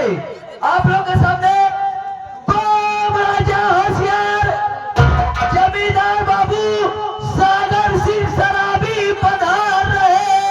आप लोग के सामने महाराजा होशियार जमींदार बाबू सागर सिंह सराबी पधार रहे हैं।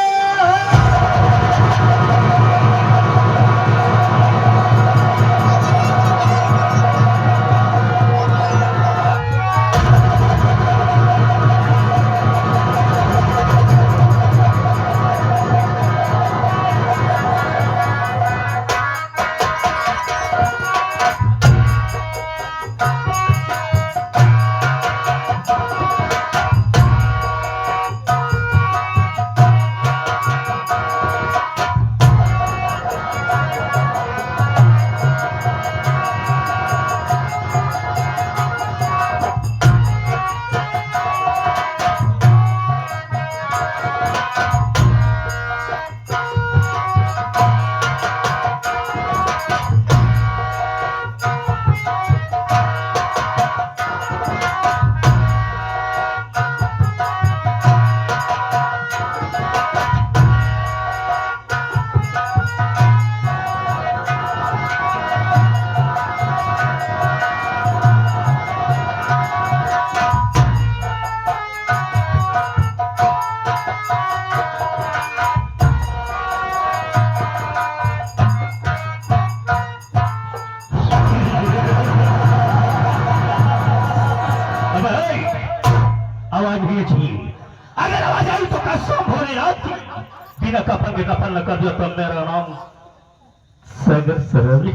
अगर आवाज आई तो कसम भोलेनाथ की बिना कफन के दफन न कर दिया तो मेरा नाम सागर सराबी।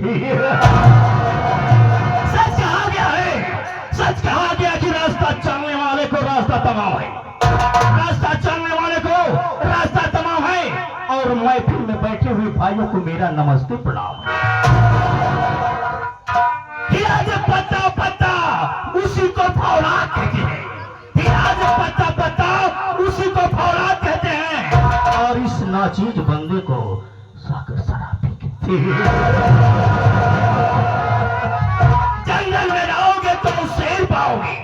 सच कहा गया है, सच कहा गया कि रास्ता चलने वाले को रास्ता तमाम है, रास्ता चलने वाले को रास्ता तमाम है। और महफिल में बैठे हुए भाइयों को मेरा नमस्ते प्रणाम है। पत्ता पत्ता उसी को फौलाद कहते हैं, पत्ता पत्ता उसी को फौलाद कहते हैं। और इस नाचीज बंदे को सागर सराबी कहते हैं। जंगल में जाओगे तो शेर पाओगे,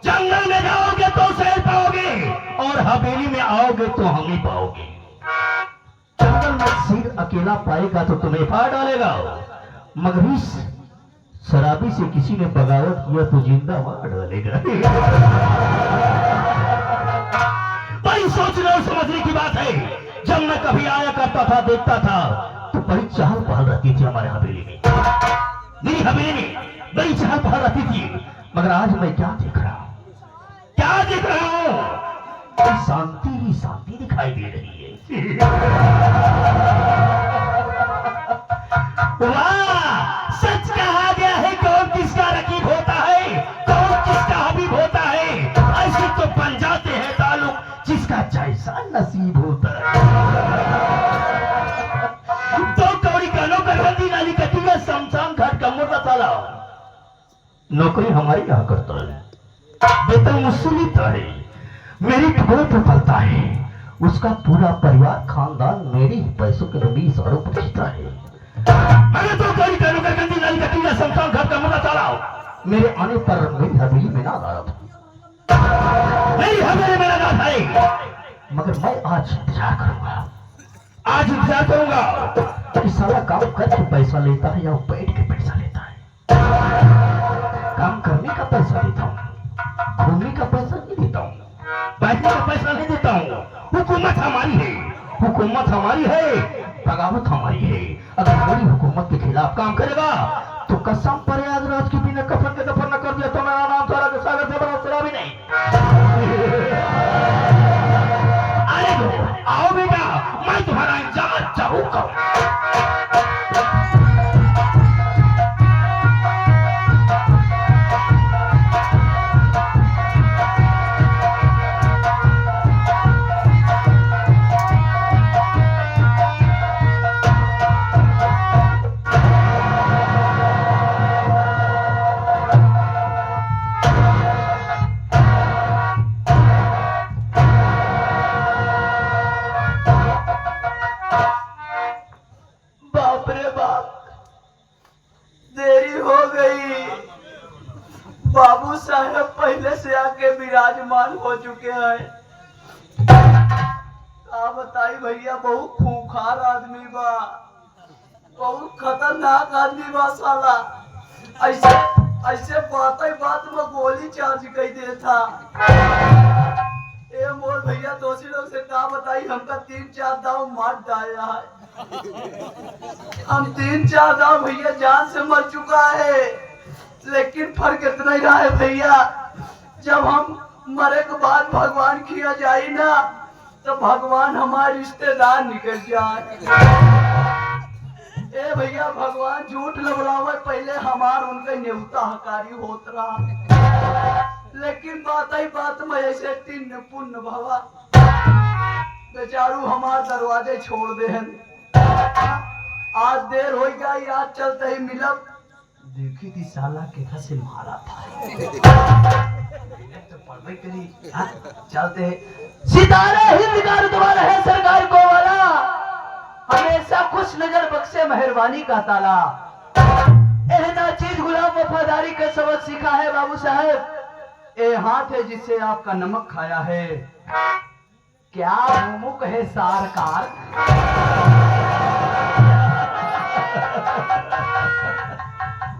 जंगल में जाओगे तो शेर पाओगे, और हवेली में आओगे तो हम ही पाओगे। जंगल में शेर अकेला पाएगा तो तुम्हें फाड़ डालेगा, मगर इस शराबी से किसी ने बगावत किया तो जिंदा मार डालेगा। बड़ी सोचने और समझने की बात है। जब मैं कभी आया करता था, देखता था, तो बड़ी चहल पहल रहती थी हमारे हवेली में, मेरी हवेली में बड़ी चहल पहल रहती थी। मगर आज मैं क्या देख रहा हूं, क्या देख रहा हूं? शांति ही शांति दिखाई दे रही है। वाह, सच कहा गया है, कौन किसका रकीब होता है, कौन किसका हबीब होता है। ऐसे तो बन जाते हैं ताल्लुक जिसका जैसा नसीब होता है। दो कौड़ी का नौकर बंदी नाली कटिया शमशान घाट का मुर्दा साला नौकरी हमारी यहाँ करता है, वेतन मुझसे लेता है, मेरी ठोर पर पलता है, उसका पूरा परिवार खानदान मेरे ही पैसों के 20 अरब पर जीता है। अरे तो कौड़ी का नौकर बंदी नाली कटिया शमशान घाट का मुर्दा साला मेरे आने पर मेरी हवेली में ना आ था, मेरी हवेली में लगा था। मगर मैं आज इंतजार करूंगा, आज इंतजार करूंगा कि साला काम करके पैसा लेता है या बैठ के पैसा लेता है। काम करने का पैसा देता हूँ, घूमने का पैसा नहीं देता हूँ, बैठने का पैसा नहीं देता हूँ। हुकूमत हमारी है, हुकूमत हमारी है, बगावत हमारी है। अगर मेरी हुकूमत के खिलाफ काम करेगा तो कसम पर राज की बिना कफन के दफन न कर दिया तो मेरा नाम सारा के सागर से बड़ा शराबी नहीं। अरे आओ बेटा, मैं तुम्हारा इंतजार जरूर करूं। बाबू साहब पहले से आके विराजमान हो चुके हैं। क्या बताई भैया, बहुत खूंखार आदमी बा, बहुत खतरनाक आदमी बा साला। ऐसे ऐसे बात में गोली चार्ज कर देता। ए मोर भैया दोषी लोग से का बताई, हमका 3-4 दाव मार डाला है। हम 3-4 दाव भैया जान से मर चुका है, लेकिन फर्क इतना ही रहा है भैया, जब हम मरे के बाद भगवान किया जाए ना, तो भगवान हमारे रिश्तेदार निकल जाए। ए भैया भगवान झूठ लबड़ावे, पहले हमार उनका न्योता हकारी होत रहा, लेकिन बात में ऐसे तीन पुण्य भवा बेचारू हमार दरवाजे छोड़ दे। आज देर हो गई, आज चलते ही मिलब। देखी थी साला केठा से मारा था। तो पढ़ाई करी, चलते सितारे हिंद का रुतबा है सरकार को वाला, हमेशा खुश नजर बख्शे मेहरबानी का ताला। एहना चीज गुलाम वफादारी का सबक सीखा है बाबू साहब। ए हाथ है जिससे आपका नमक खाया है, क्या मुमुक है सारकार।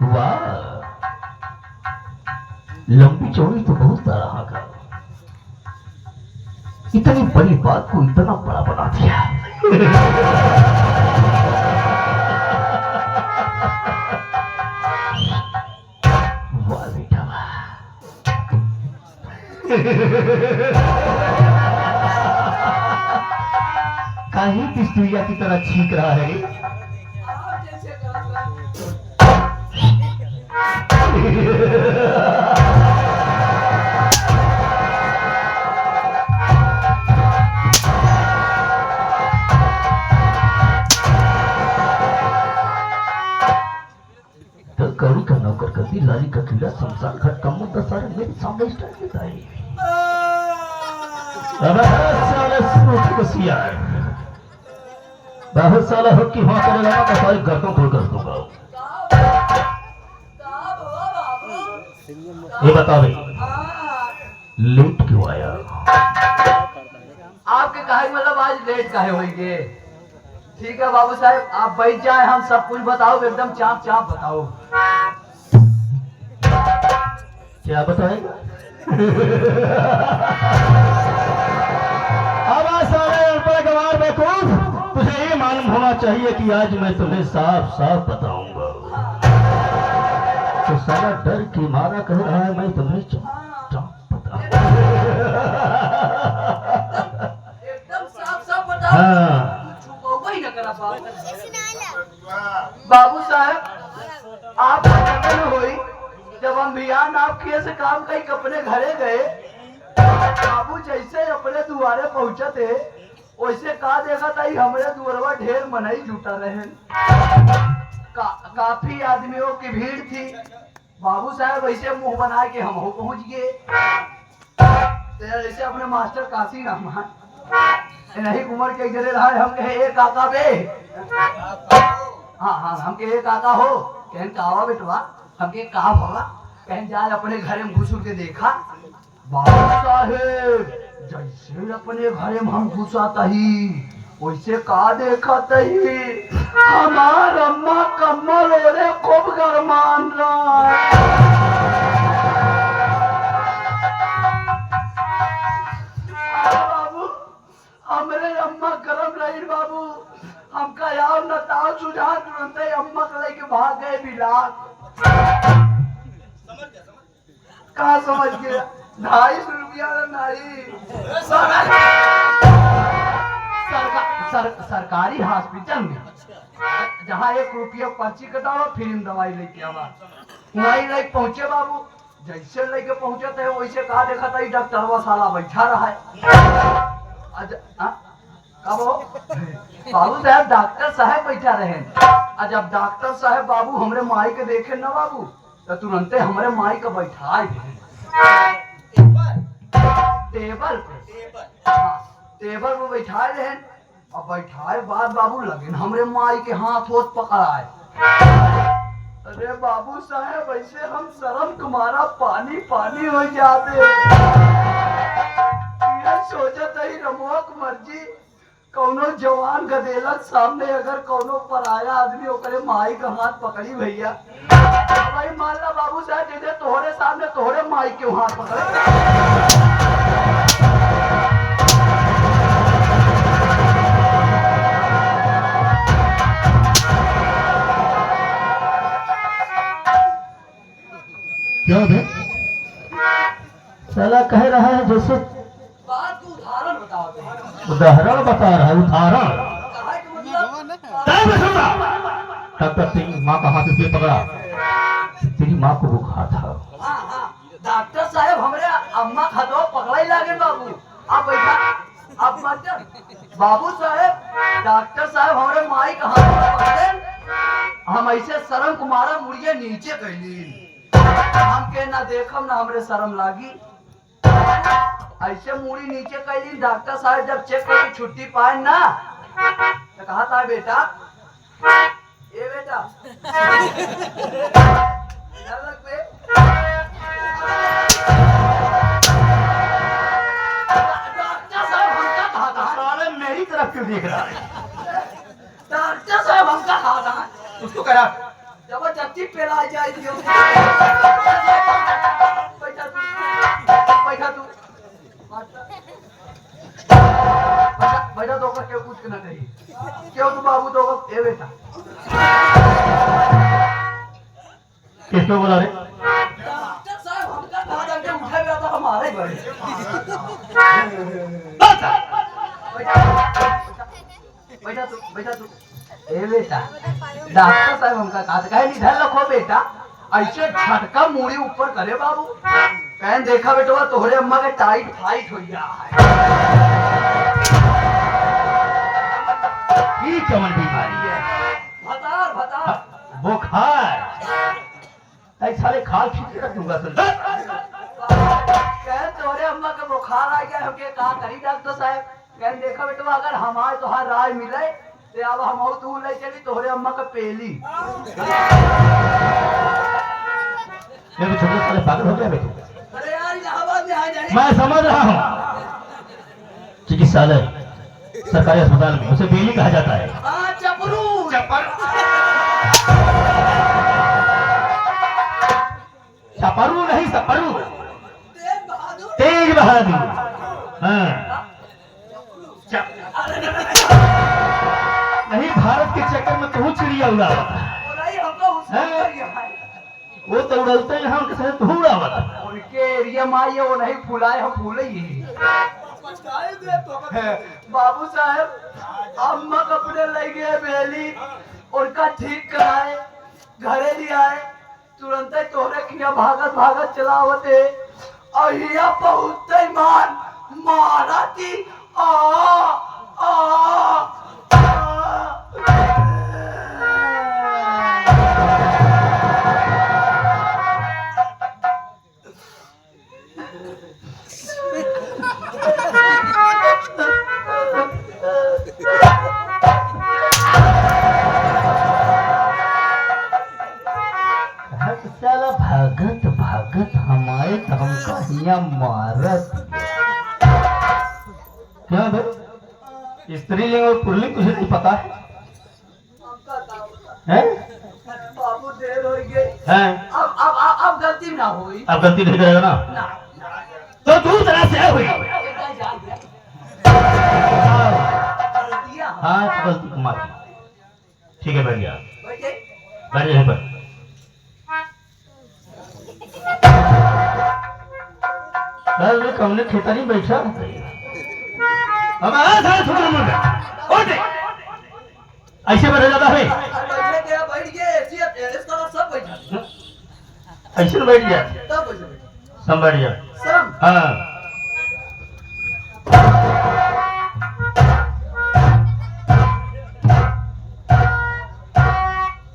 वाह, लंबी चौड़ी तो बहुत तरह का, इतनी बड़ी बात को इतना बड़ा बना दिया। वाह बेटा वाह। कहीं पिस्तुलिया की तरह छींक रहा है। तो कौड़ी का नौकर करती लाली का कीड़ा शमशान घाट का मुद्दा सारे मेरे सामने स्टार्ट देता है। बहुत साला हो कि वहां करेगा ना तो सारी गर्दों खोल कर दूंगा। ये बता भाई, लेट क्यों आया? आपके कहे मतलब आज लेट काहे होइगे? ठीक है बाबू साहब, आप बैठ जाए, हम सब कुछ बताओ, एकदम चाप चाप बताओ। क्या बताएगा? अब सारे अनपढ़ गंवार बेवकूफ, तुझे ये मालूम होना चाहिए कि आज मैं तुम्हें साफ साफ बताऊंगा। तो सारा डर की मारा कह रहा है मैं तुम्हें चाप बताऊंगा। एकदम साफ साफ बताओ। हाँ ही न करा बाबू साहब, आप हुई जब हम बियान आपके से काम कई अपने घरे गए, बाबू जैसे अपने दुआरे पहुंचे थे वैसे का देखा था हमारे दुआरवा ढेर मनई जुटा रहे। काफी आदमियों की भीड़ थी। बाबू साहब वैसे मुंह बना के हम हो पहुंच गए। जैसे अपने मास्टर काशी रहमान नहीं उम्र के जरे रहा, हम कहे ए काका बे, हाँ हम कहे ए काका हो, कहन कावा बेटवा, हम कहे का होगा, कहन जाए अपने घरे में घुस के देखा। बाबू साहेब जैसे अपने घरे में हम घुसाता ही वैसे का देखा तही हमार अम्मा कम्मल ओरे खूब गरमान रहा। हमरे अम्मा गरम रही बाबू, हमका यार न ताव सुझा तुरंत अम्मा के लेके भाग गए बिलास। कहा समझ गया? 250 रुपया नहीं, सरकारी हॉस्पिटल में जहाँ 1 रुपया पर्ची कटाओ फिर दवाई लेके आवा, वहीं लेके पहुंचे बाबू। जैसे लेके पहुंचे थे वैसे कहा देखा था डॉक्टर वो साला बैठा रहा है। बाबू साहब डॉक्टर साहब बैठा रहे। जब डॉक्टर साहब बाबू हमरे माई के देखे ना बाबू तो तुरंते हमरे माई के बैठा टेबल पे, टेबल पे बैठा रहे। और बैठाए बाद बाबू लगे हमरे माई के हाथ होत पकड़ाए। अरे बाबू साहब ऐसे हम शर्म कुमारा पानी पानी हो जाते। सोचा था रमुआ की मर्जी कौनो जवान गदेलक सामने अगर कौनो पराया आदमी ओकरे माई का हाथ पकड़ी भैया, भाई मान ला बाबू साहब जैसे तोहरे सामने तोहरे माई के हाथ पकड़े। क्या है? साला कह रहा है जैसे बात को उदाहरण बताते हैं। उदाहरण बता रहा है, उदाहरण। कहा कि मतलब टाइम में सुन रहा। डॉक्टर तेरी माँ का हाथ इसलिए पकड़ा, तेरी माँ को बुखार था। हाँ हाँ डॉक्टर साहब हमरे अम्मा खदो पकड़ा ही लागे बाबू। आप बैठा, आप मास्टर बाबू साहब डॉक्टर साहब हमारे माई का हाथ पकड़े, हम ऐसे शर्म कुमारा मुड़िए नीचे कैली, हमके ना देखम ना हमरे शर्म लागी, ऐसे मुड़ी नीचे कैली। डॉक्टर साहब जब चेक करके छुट्टी पाए ना तो कहा था बेटा, ये बेटा अलग बे। डॉक्टर साहब हमका कहा था, साले मेरी तरफ क्यों देख रहा है? डॉक्टर साहब हमका कहा था उसको कह रहा जबरदस्ती पेला जाए दियो। बैठा तू, बैठा तू, बैठा तो का क्यों कुछ ना नहीं, क्यों तू बाबू तो ए बेटा किसको बोला रे? डॉक्टर साहब हमका कहा था कि उठे गया तो हमारे बड़े। बैठा तू, बैठा तू, ए बेटा डॉक्टर साहब हमका कहा था कहे निधन रखो बेटा, ऐसे झटका मुड़ी ऊपर करे बाबू, कहन देखा बेटवा तोहरे अम्मा के टाइट फाइट हो गया है। ये कौन बीमारी है? भतार भतार बुखार। ऐ साले खाल खींच के रख दूंगा सुन। कहन तोहरे अम्मा के बुखार आ गया हमके कहा करी डॉक्टर साहब, कहन देखा बेटवा अगर हमारे तोहार राय मिले ते अब हम तू ले चली तोहरे अम्मा के पेली। मेरे छोटे साले पागल हो गया बेटे। अरे यार इलाहाबाद में आ जाए। मैं समझ रहा हूँ, चिकित्सालय सरकारी अस्पताल में उसे बेली कहा जाता है। हाँ चपरू चपरू नहीं सपरू, तेज बहादुर। तेज बहादुर। हाँ नहीं, भारत के चक्कर में तू चिड़िया उड़ावा। और नहीं हमको उसको हैं? किया है। वो तो उड़लते हैं, हम कैसे तू उड़ावा। उनके एरिया में आइए वो नहीं फुलाए हम फूले ही। बाबू साहब अम्मा कपड़े लगे बेली उनका ठीक कराए घरे ले आए, तुरंत ही तोहरे किया भागत भागत चलावते अहिया पहुंचते मान मारा थी साला भागत भागत हमारे हम कहिया मारत। क्या भाई स्त्रीलिंग और पुल्लिंग तुझे नहीं पता है? हैं? बाबू देर हो गई, हैं? अब गलती ना हुई अब गलती नहीं करेगा ना ना तो दूसरा से हुई। एकदम जान गया। गलतियां हाँ तो गलती को माफी। ठीक है, बैठ गया, बैठे बैठ यहीं पर। कल में कमले खेतरी बैठा अब ऐसे बैठा जाता है, बैठे गया बैठ गए इस तरह सब बैठा ऐसे बैठ गया तब बैठे सब बैठ गया। सब हाँ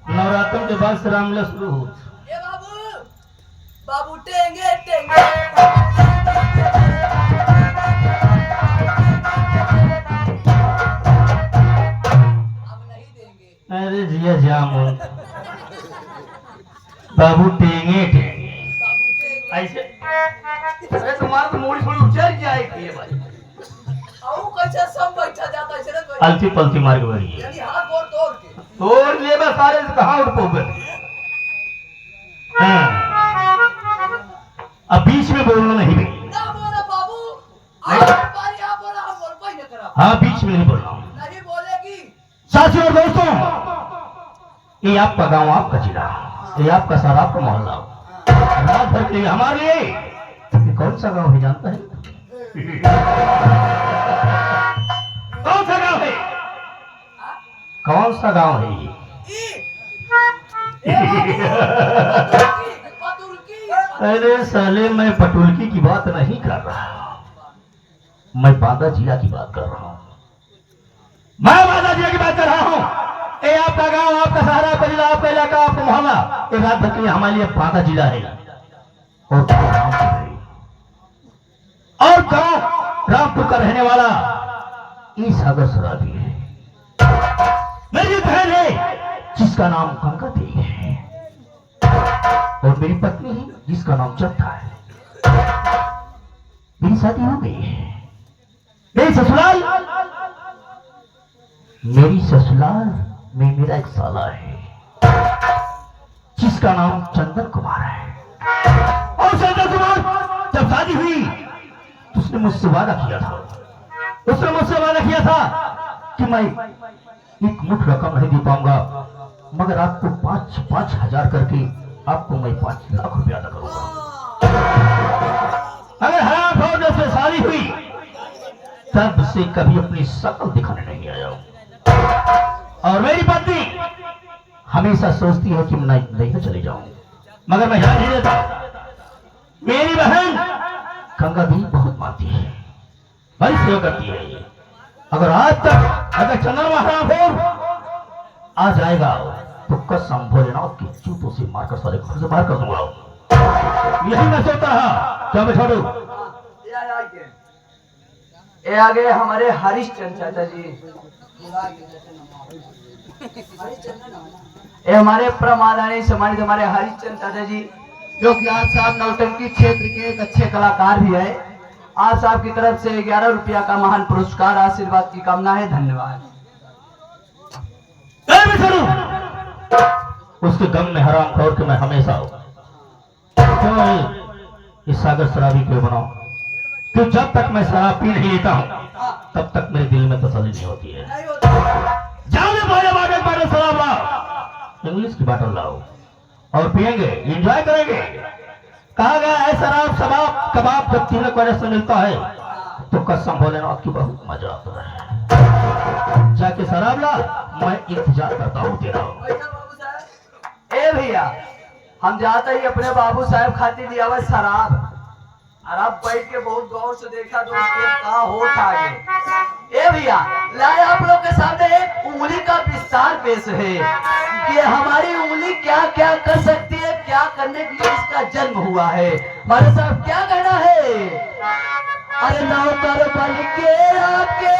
नवरात्र के बाद से रामलीला शुरू हो। ए बाबू बाबू टेंगे टेंगे अब नहीं देंगे। अरे जिया जामुन बाबू टेंगे टेंगे बाबू टेंगे ऐसे। अरे तुम्हारा तो मूड़ी थोड़ी उचर जाएगी भाई। आओ कैसे सब बैठा जाता है अलती पलती मार के बढ़ी यानी हाथ गोड़ तोड़ के तोड़ ले बस सारे से कहाँ उठ पोगे। हाँ। अब बीच में बोलना नहीं भी। ना बोला बाबू, आप बारी आप बोला, हम बोल पाई न करा। हाँ बीच में नहीं बोलना। नहीं बोलेगी। साथियों और दोस्तों, ये आपका गांव, आपका जिला, ये आपका शहर, आपका मोहल्ला, रात भर के लिए हमारे लिए ये कौन सा गांव है जानता है? कौन सा गांव है? कौन सा गांव है ये? अरे साले, मैं पटुलकी की बात नहीं कर रहा, मैं बांदा जिला की बात कर रहा हूँ। मैं बांदा जिला की बात कर रहा हूँ। ये आपका गांव, आपका शहर, आपका जिला, आपका इलाका, आपका मोहल्ला, ये रात भर के लिए हमारे लिए बांदा जिला है। और गांव रामपुर का रहने वाला ई सागर सराबी है। मेरी बहन है जिसका नाम गंगा देवी है, और मेरी पत्नी है जिसका नाम चट्टा है। मेरी शादी हो गई है। मेरी ससुराल में मेरा एक साला है जिसका नाम चंदन कुमार है। और चंदन कुमार जब शादी हुई तो उसने मुझसे वादा किया था कि मैं एक मुठ रकम नहीं दे पाऊंगा, मगर आपको 5,000 करके आपको मैं 5 लाख रुपया अदा करूंगा। अगर हराम खोर से शादी हुई तब से कभी अपनी शक्ल दिखाने नहीं आया। और मेरी पत्नी हमेशा सोचती है कि मैं नहीं चले जाऊं, मगर मैं ध्यान नहीं देता। मेरी बहन गंगा देवी बहुत मानती है, बड़ी सेवा करती है। अगर आज तक अगर चंद्रमा हराम आ जाएगा तो कसम भोलेनाथ की जूतों से मारकर सारे घर से बाहर कर दूंगा। यही मैं सोचता रहा। क्या मैं छोड़ू? ये आ गए हमारे हरिश्चंद्र चाचा जी। ये हमारे प्रमादानी सम्मानित हमारे हरिश्चंद्र चाचा जी, जो कि आज साहब नौटंकी क्षेत्र के एक अच्छे कलाकार भी है। आज साहब की तरफ से 11 रुपया का महान पुरस्कार आशीर्वाद की कामना है। धन्यवाद। उसके गम में हराम खोर के मैं हमेशा क्यों इस सागर शराबी क्यों बनाऊं? कि जब तक मैं शराब पी नहीं लेता हूं तब तक मेरे दिल में तसल्ली नहीं होती है। बाटल शराब लाओ, इंग्लिश की बाटल लाओ और पिएंगे, एंजॉय करेंगे। कहा गया है शराब शबाब कबाब जब तिलक वजह से मिलता है तो कसम भोलेनाथ की बहुत मजा आता है। जाके शराब ला, मैं इंतजार करता हूँ तेरा। ए भैया, हम जाते ही अपने बाबू साहब खातिर लिया हुआ शराब, और अब बैठ के बहुत गौर से देखा तो कहा होठ आगे। ए भैया, लाए आप लोग के सामने एक उंगली का विस्तार पेश है कि हमारी उंगली क्या क्या कर सकती है, क्या करने के लिए इसका जन्म हुआ है। हमारे साहब क्या कहना है? अरे नौकर बन के आपके